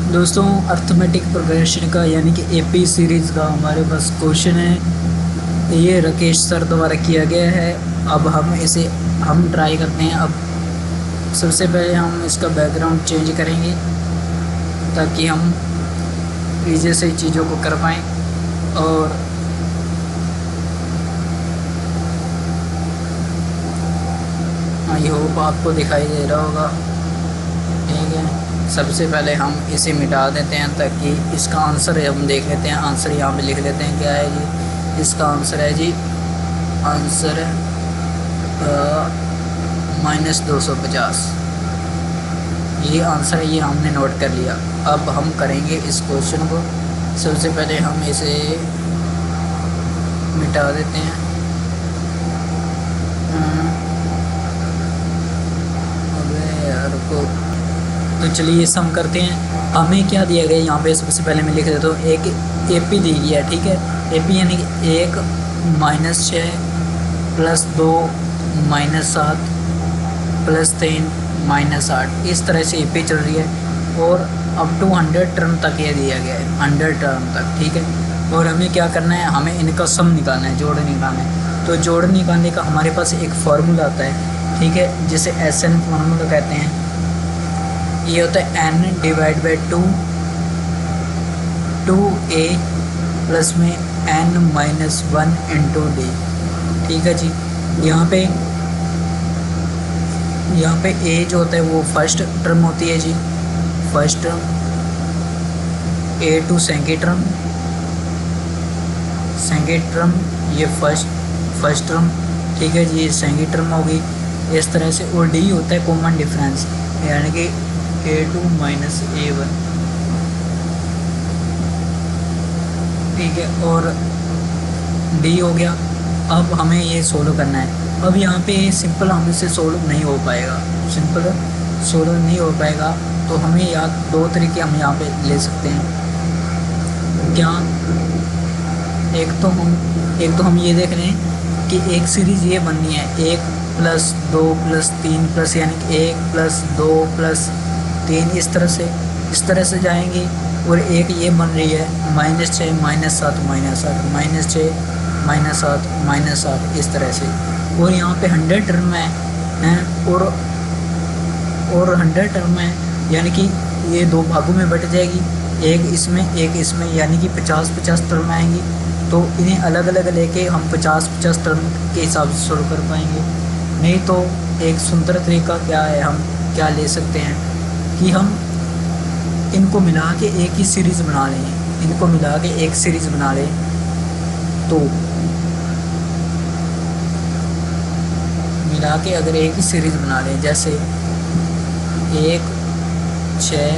दोस्तों arithmetic progression का यानी कि एपी सीरीज़ का हमारे पास क्वेश्चन है। ये राकेश सर द्वारा किया गया है। अब हम ट्राई करते हैं। अब सबसे पहले हम इसका बैकग्राउंड चेंज करेंगे ताकि हम ईजी से चीज़ों को कर पाएँ। और आई होप आपको दिखाई दे रहा होगा। ठीक है, सबसे पहले हम इसे मिटा देते हैं ताकि इसका आंसर हम देख लेते हैं। आंसर यहाँ पे लिख लेते हैं। क्या है जी? इसका आंसर है जी, आंसर है -250। ये आंसर है, ये हमने नोट कर लिया। अब हम करेंगे इस क्वेश्चन को। सबसे पहले हम इसे मिटा देते हैं। अबे यार को तो चलिए सम करते हैं। हमें क्या दिया गया यहाँ पे? सबसे पहले मैं लिख देता हूँ। एक एपी दी गई है। ठीक है, एपी यानी कि 1 -6 +2 -7 +3 -8, इस तरह से एपी चल रही है। और अप टू 100 टर्म तक ये दिया गया है, 100 टर्म तक। ठीक है, और हमें क्या करना है? हमें इनका सम निकालना है, जोड़ निकालना है। तो जोड़ निकालने का हमारे पास एक फार्मूला आता है। ठीक है, जिसे SN फार्मूला कहते हैं। ये होता है n/2 2a प्लस में n-1 × d। ठीक है जी। यहाँ पे a जो होता है वो फर्स्ट टर्म होती है जी, first term. a2 second term, ये फर्स्ट टर्म। ठीक है जी, सेकेंड टर्म होगी इस तरह से। और d होता है कॉमन डिफरेंस, यानी कि a2 - a1। ठीक है, और d हो गया। अब हमें ये सोल्व करना है। अब यहाँ पे सिंपल हमसे सोल्व नहीं हो पाएगा, तो हमें या दो तरीके हम यहाँ पे ले सकते हैं। क्या? एक तो हम ये देख रहे हैं कि एक सीरीज़ ये बननी है 1 + 2 + 3 प्लस, यानी कि 1 + 2 + 3, इस तरह से जाएंगे। और एक ये बन रही है -6 - 7 -8 -6 -7 -8, इस तरह से। और यहाँ पे 100 टर्म हैं और 100 टर्म है, यानी कि ये दो भागों में बट जाएगी, एक इसमें, यानी कि 50-50 टर्म आएंगी। तो इन्हें अलग अलग लेके हम 50-50 टर्म के हिसाब से सोल्व कर पाएंगे। नहीं तो एक सुंदर तरीका क्या है, हम क्या ले सकते हैं कि हम इनको मिला के एक ही सीरीज़ बना लें। तो मिला के अगर एक ही सीरीज़ बना लें, जैसे 1 6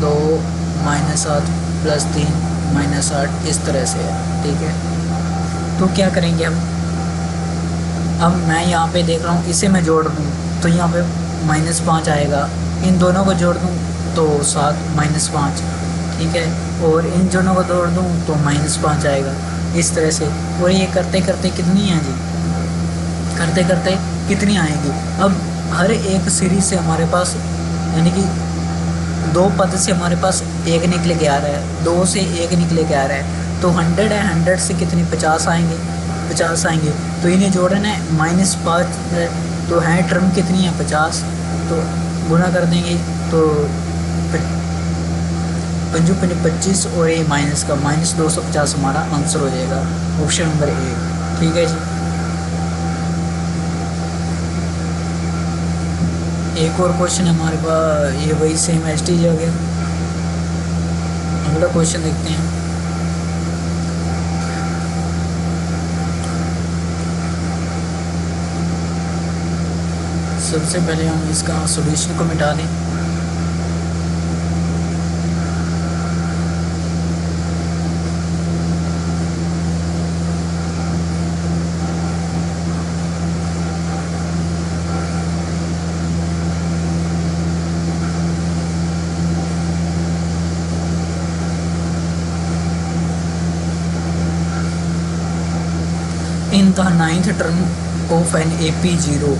2 -7 + 3 -8, इस तरह से है। ठीक है, तो क्या करेंगे हम? अब मैं यहाँ पे देख रहा हूँ, इसे मैं जोड़ दूँ तो यहाँ पे -5 आएगा। इन दोनों को जोड़ दूँ तो 7 -5। ठीक है, और इन दोनों को जोड़ दूँ तो -5 आएगा, इस तरह से। और ये करते करते कितनी है जी? कितनी आएगी? अब हर एक सीरीज से हमारे पास, यानी कि 2 पद से हमारे पास 1 निकले के आ रहा है, 2 से 1 निकले के आ रहा है। तो 100 है, 100 से कितनी 50 आएंगे। तो इन्हें जोड़ना है, -5 है, तो है टर्म कितनी है? 50। तो गुना कर देंगे तो 5 × 25, और ये माइनस का -250 हमारा आंसर हो जाएगा, ऑप्शन नंबर 1। ठीक है जी। एक और क्वेश्चन है हमारे पास, ये वही सेम एसटीज हो गया। अगला क्वेश्चन देखते हैं। सबसे पहले हम इसका सॉल्यूशन को मिटा दें। In the ninth term of an AP0,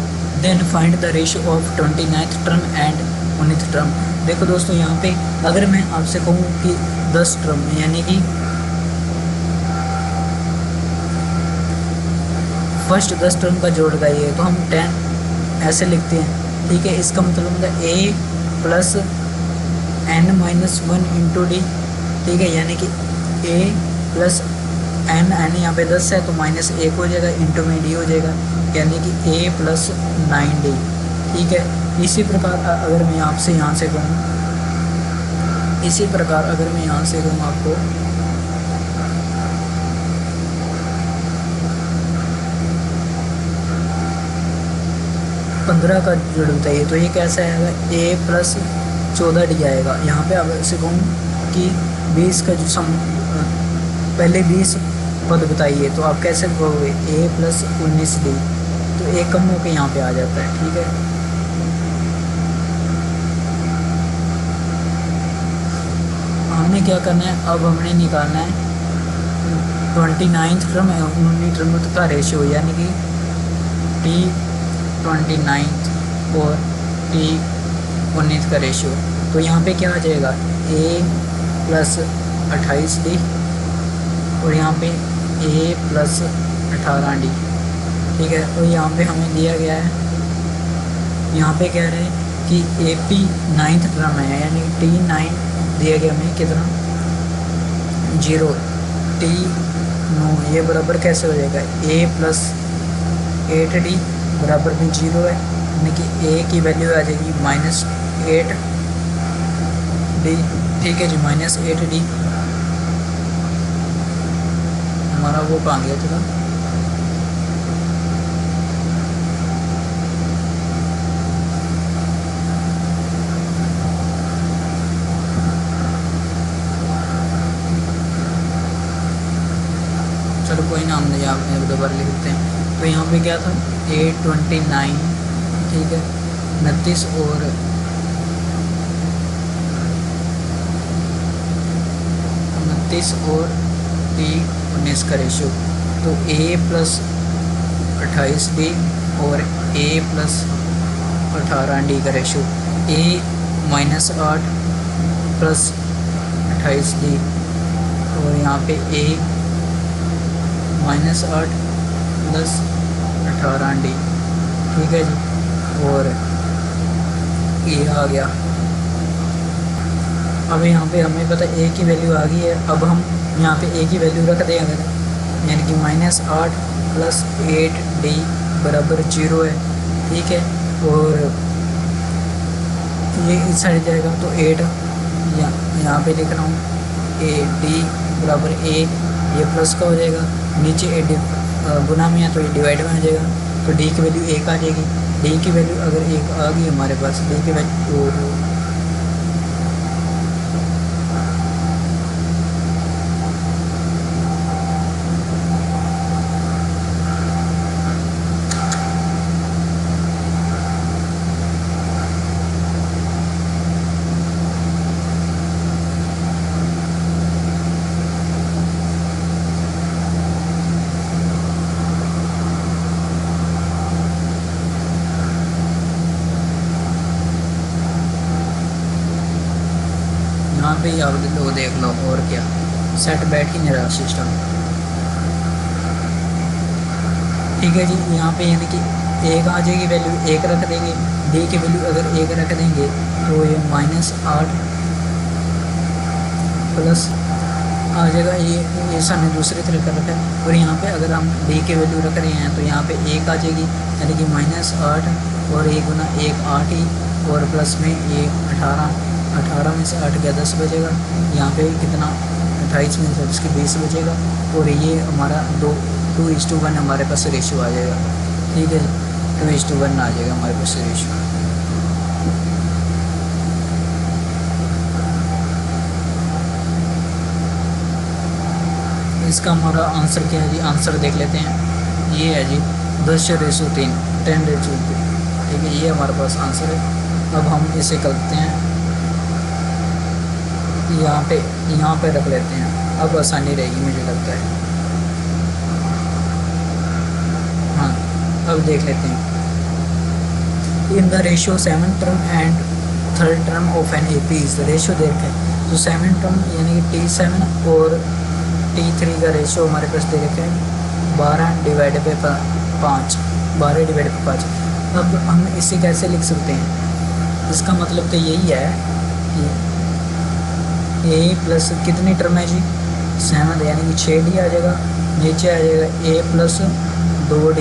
then find the ratio of 29th term and 19th term. देखो दोस्तों यहाँ पे अगर मैं आपसे कहूँ कि 10 टर्म यानी कि फर्स्ट 10 टर्म का जोड़ लगाइए तो हम 10 ऐसे लिखते हैं, ठीक है। इसका मतलब होता है a plus n-1 into D, ठीक है, यानी कि a प्लस n यहाँ पे 10 है तो -1 हो जाएगा, इंटू में d हो जाएगा, यानी कि a प्लस 9d, ठीक है। इसी प्रकार अगर मैं आपसे यहाँ से कहूँ, इसी प्रकार अगर मैं यहाँ से कहूँ आपको 15 का जोड़ बताइए तो ये कैसा आएगा, a प्लस 14d आएगा। यहाँ पे अब ऐसे कहूँ कि 20 का जो पहले 20 पद बताइए तो आप कैसे कहोगे a प्लस 19d, तो a कम होकर यहाँ पे आ जाता है, ठीक है। हमने क्या करना है, अब हमने निकालना है 29th टर्म 19th टर्म का रेशियो, यानी कि T29 और T19 का रेशियो। तो यहाँ पे क्या आ जाएगा, a प्लस 28d और यहाँ पे a प्लस 18d, ठीक है। और यहाँ पे हमें दिया गया है, यहाँ पे कह रहे हैं कि AP 9th टर्म है, यानी T9 दिया गया हमें कितना 0, T9 ये बराबर कैसे हो जाएगा, a प्लस 8d बराबर भी 0 है, यानी कि a की वैल्यू आ जाएगी -8d, ठीक है जी, -8d। हमारा वो कहाँ गया था, चलो कोई नाम नहीं, आप दोबारा लिख देते हैं। तो यहाँ पे क्या था, A29, ठीक है, 29 और 29 और T19 का रेशियो, तो a प्लस 28d और a प्लस 18d का रेशियो, a -8 प्लस 28d और यहाँ पे a -8 प्लस 18d, ठीक है जी, और ये आ गया। अब यहाँ पे हमें पता a की वैल्यू आ गई है, अब हम यहाँ पे a की वैल्यू रख देंगे, यानी कि -8 प्लस 8d बराबर 0 है, ठीक है। और ये इस साइड जाएगा तो 8 यहाँ पे लिख रहा हूँ, d बराबर a, ये प्लस का हो जाएगा, नीचे a गुना में है तो ये डिवाइड में आ जाएगा, तो d की वैल्यू 1 आ जाएगी। d की वैल्यू अगर 1 आ गई हमारे पास, d की वैल्यू यहाँ पे आप लो देख लो, और क्या सेट बैठ ही नहीं रहा सिस्टम, ठीक है जी। यहाँ पे यानी कि 1 आ जाएगी, वैल्यू 1 रख देंगे, d की वैल्यू अगर 1 रख देंगे तो ये -8 प्लस आ जाएगा, ये सामने दूसरी तरह का रखा है। और यहाँ पे अगर हम d की वैल्यू रख रहे हैं तो यहाँ पे 1 आ जाएगी, यानी कि -8 और 1 गुना 1 8 ही, और प्लस में 1 18 में से 8 गया 10 बचेगा, यहाँ पे कितना 28 में से इसकी 20 बचेगा, और ये हमारा 2:1 हमारे पास रेशियो आ जाएगा, ठीक है, 2:1 आ जाएगा हमारे पास रेशियो। इसका हमारा आंसर क्या है जी, आंसर देख लेते हैं, ये है जी 10:3, 10:3, ठीक है, ये हमारे पास आंसर है। अब हम इसे करते हैं, यहाँ पे रख लेते हैं, अब आसानी रहेगी मुझे लगता है। हाँ अब देख लेते हैं, in the ratio 7 term and 3rd term of an A P is ratio दे रखे हैं। तो 7 टर्म यानी कि T7 और T3 का रेशियो हमारे पास दे रखे हैं 12 डिवाइड बाई 5, 12 डिवाइड बाई 5। अब हम इसे कैसे लिख सकते हैं, इसका मतलब तो यही है कि ए प्लस कितनी टर्म है जी 7, यानी कि 6D आ जाएगा, नीचे आ जाएगा ए प्लस 2D।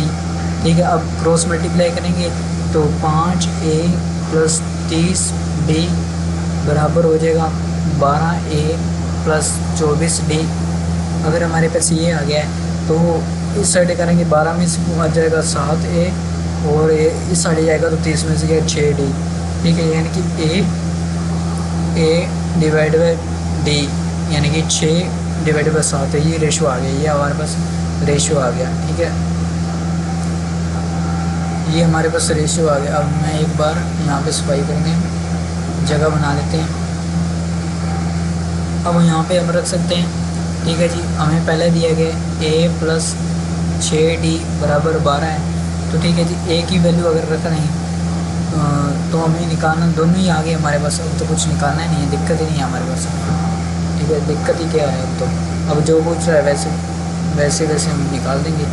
ठीक है, अब क्रॉस मल्टीप्लाई करेंगे तो 5A प्लस 30D बराबर हो जाएगा 12A प्लस 24D। अगर हमारे पास ये आ गया है तो इस साइड करेंगे 12 में से आ जाएगा 7A और इस साइड जाएगा तो 30 में से क्या 6D। ठीक है, यानी कि A डिवाइड बाई D यानी कि 6 डिवाइड बाई 7 है, ये रेशो आ गया, ये हमारे पास रेशो आ गया। ठीक है, ये हमारे पास रेशियो आ गया। अब मैं एक बार यहाँ पे सफाई करेंगे, जगह बना लेते हैं। अब यहाँ पे हम रख सकते हैं। ठीक है जी, हमें पहले दिया गया A प्लस 6D बराबर 12 है। तो ठीक है जी, A की वैल्यू अगर रख रहे हैं तो हमें निकालना, दोनों ही आ गए हमारे पास। अब तो कुछ निकालना ही नहीं है, दिक्कत ही नहीं है हमारे पास। ठीक है, दिक्कत ही क्या है अब तो, अब जो पूछ रहा है वैसे वैसे हम निकाल देंगे।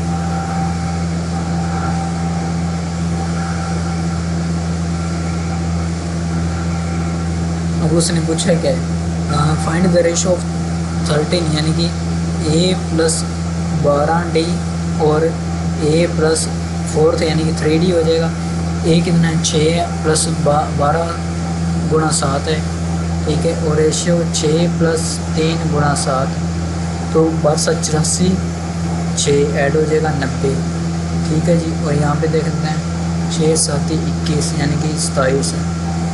अब उसने पूछा क्या है, फाइंड द रेशो ऑफ 13 यानी कि A प्लस 12D और A प्लस 4 यानी कि 3D हो जाएगा। A कितना है 6 है प्लस 12 गुणा 7 है। ठीक है, और रेशियो 6 प्लस 3 गुणा 7 तो 1284, 6 ऐड हो जाएगा 90। ठीक है जी, और यहाँ पे देख लेते हैं 6 7 21 यानी कि 27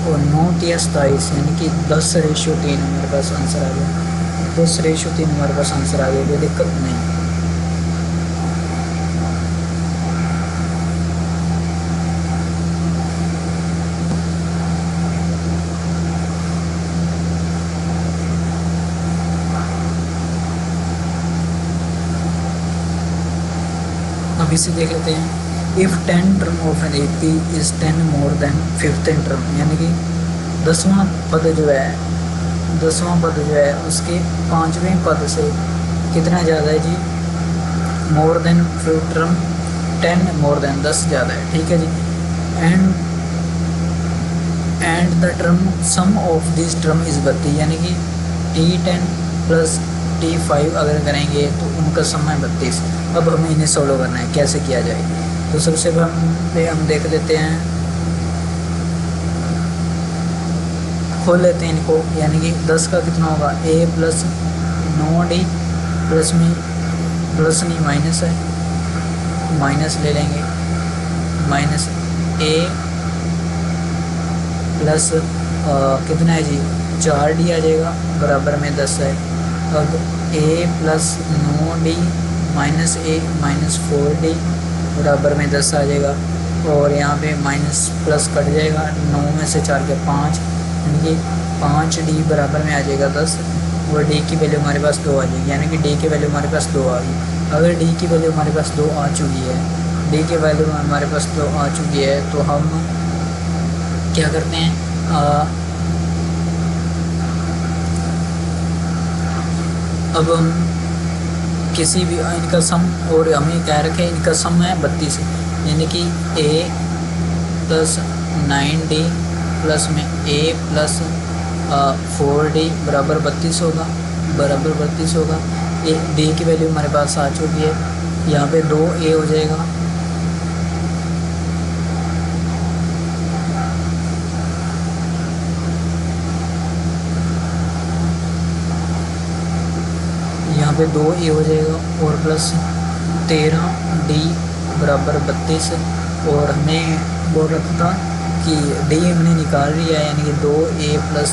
और 9 3 27 यानी कि 10 रेशियो 3 हमारे पास आंसर आ गया। 10 रेशियो 3 हमारे पास आंसर आ गया, कोई दिक्कत नहीं। अब इसे देख लेते हैं। If 10 term of an AP is 10 more than 15 term यानी कि 10वां पद जो है उसके 5वें पद से कितना ज़्यादा है जी, more than term 10 more than 10 ज़्यादा है। ठीक है जी, and the term sum of this term is 32 यानी कि T10 प्लस T5 अगर करेंगे तो उनका सम है 32। अब हमें इन्हें सोल्व करना है, कैसे किया जाए। तो सबसे पहले हम देख लेते हैं, खोल लेते हैं इनको। यानी कि 10 का कितना होगा A प्लस 9D प्लस में प्लस नहीं माइनस है, माइनस ले लेंगे, माइनस A प्लस कितना है जी 4D आ जाएगा बराबर में 10 है। अब A plus 9D minus A minus 4D बराबर में 10 आ जाएगा। और यहाँ पे माइनस प्लस कट जाएगा, 9 में से 4 के 5 यानी कि 5D बराबर में आ जाएगा 10 और D की वैल्यू हमारे पास 2 आ जाएगी। यानी कि D की वैल्यू हमारे पास 2 आ गई। अगर D की वैल्यू हमारे पास 2 आ चुकी है, D की वैल्यू हमारे पास 2 आ चुकी है तो हम क्या करते हैं, अब हम किसी भी इनका सम, और हमें कह रखे इनका सम है 32 यानी कि A प्लस 9D प्लस में A प्लस 4D बराबर 32 होगा, बराबर 32 होगा। D की वैल्यू हमारे पास आ चुकी है, यहाँ पे 2A हो जाएगा। यहाँ पे 2A हो जाएगा और प्लस 13D बराबर 32। और हमें बोल रखा था कि D हमने निकाल लिया है यानी कि 2A प्लस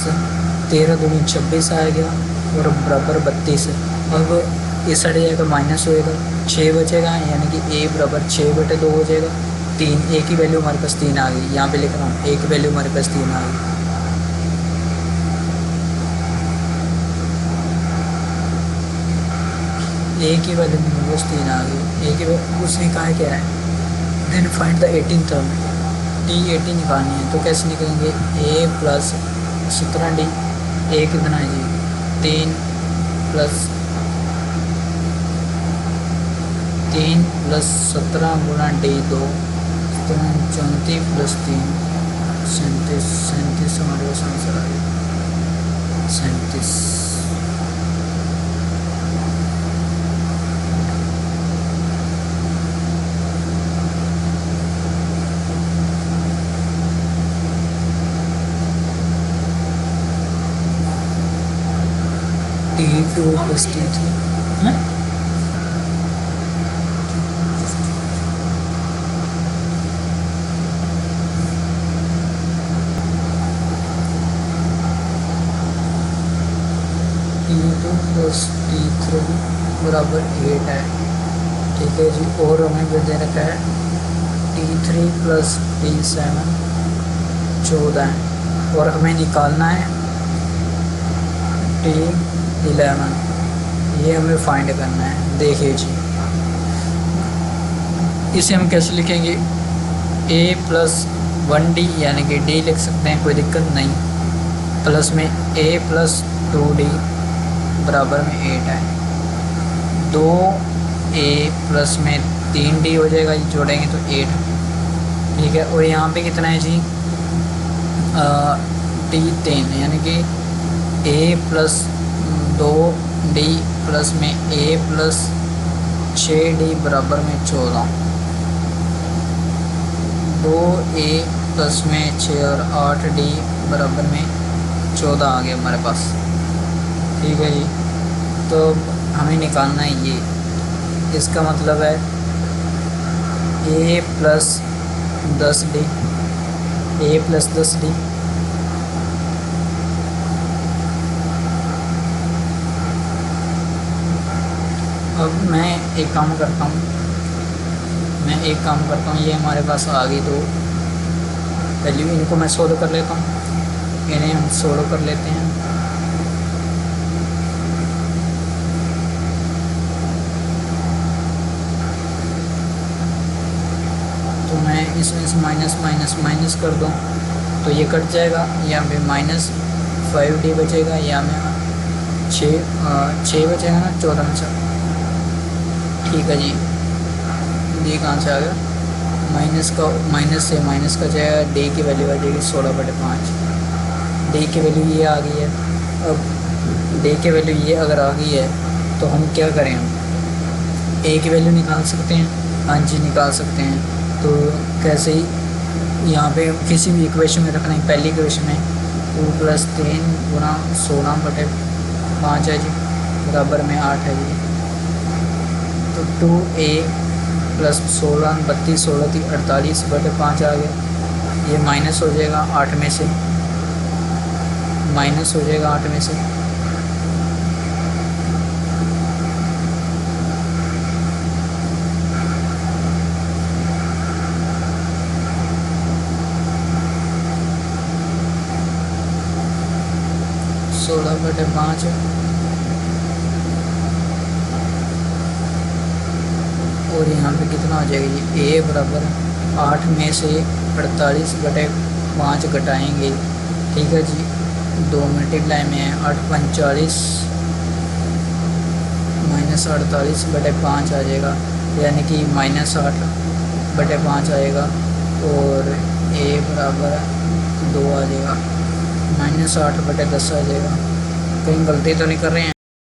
13 दूनी 26 आ गया और बराबर 32। अब इस साइड जाएगा माइनस होएगा, 6 बचेगा यानी कि A बराबर 6/2 हो जाएगा। 3 A की वैल्यू हमारे पास 3 आ गई, यहाँ पे लिख रहा हूँ A की वैल्यू हमारे पास 3 आ गई। A की वैल्यू मेरे पास 3 आ गई। A की वैल्यू उसने कहा क्या है, then find the 18th term. T80 निकालनी है तो कैसे निकलेंगे, A प्लस 17D, A कितना है जी 3 प्लस 17 गुना D 2, 34 प्लस 3 37 हमारे पास आंसर आ गया 37। T2 प्लस T3 है T2 प्लस T3 बराबर 8 है, ठीक है जी। और हमें भी दे रखा है T3 प्लस T7 14 है, और हमें निकालना है T11, ये हमें फाइंड करना है। देखिए जी इसे हम कैसे लिखेंगे, A प्लस 1D यानी कि D लिख सकते हैं, कोई दिक्कत नहीं, प्लस में A प्लस 2D बराबर में 8 है, 2A प्लस में 3D हो जाएगा, जोड़ेंगे तो 8, ठीक है। और यहाँ पे कितना है जी T3 यानी कि A प्लस 2D प्लस में A प्लस 6D बराबर में 14, 2A प्लस में 6 और 8D बराबर में 14 आ गया हमारे पास, ठीक है जी। तो हमें निकालना है ये, इसका मतलब है A plus 10D, A plus 10D, अब मैं एक काम करता हूँ, ये हमारे पास आ गई तो वैल्यू, इनको मैं सोल्व कर लेता हूँ, इन्हें हम सोल्व कर लेते हैं। तो मैं इसमें से माइनस माइनस माइनस कर दूँ तो ये कट जाएगा, यहाँ पे -5D बचेगा, यहाँ में 6 बचेगा ना 14 में से, ठीक है जी। D कहाँ से आ गया, माइनस से माइनस का जाएगा, D की वैल्यू आ जाएगी 16/5, D की वैल्यू ये आ गई है। अब D की वैल्यू ये अगर आ गई है तो हम क्या करें, हम A की वैल्यू निकाल सकते हैं, हाँ जी निकाल सकते हैं। तो कैसे ही यहाँ पे किसी भी इक्वेशन में रखना है, पहली इक्वेशन में 2 + 3 गुना 16/5 है जी बराबर में 8 है जी। तो 2A प्लस 16 32 16 थी 48/5 आ गया, ये माइनस हो जाएगा 8 में से, माइनस हो जाएगा 8 में से, सोलह बटे 5 और यहाँ पे कितना आ जाएगा जी, A बराबर 8 में से 48/5 घटाएंगे, ठीक है जी। 2 मल्टीप्लाई में है 8 × 5 = 40 माइनस 48/5 आ जाएगा, यानी कि -8/5 आएगा, और A बराबर 2 आ जाएगा, -8/10 आ जाएगा। कहीं गलती तो नहीं कर रहे हैं।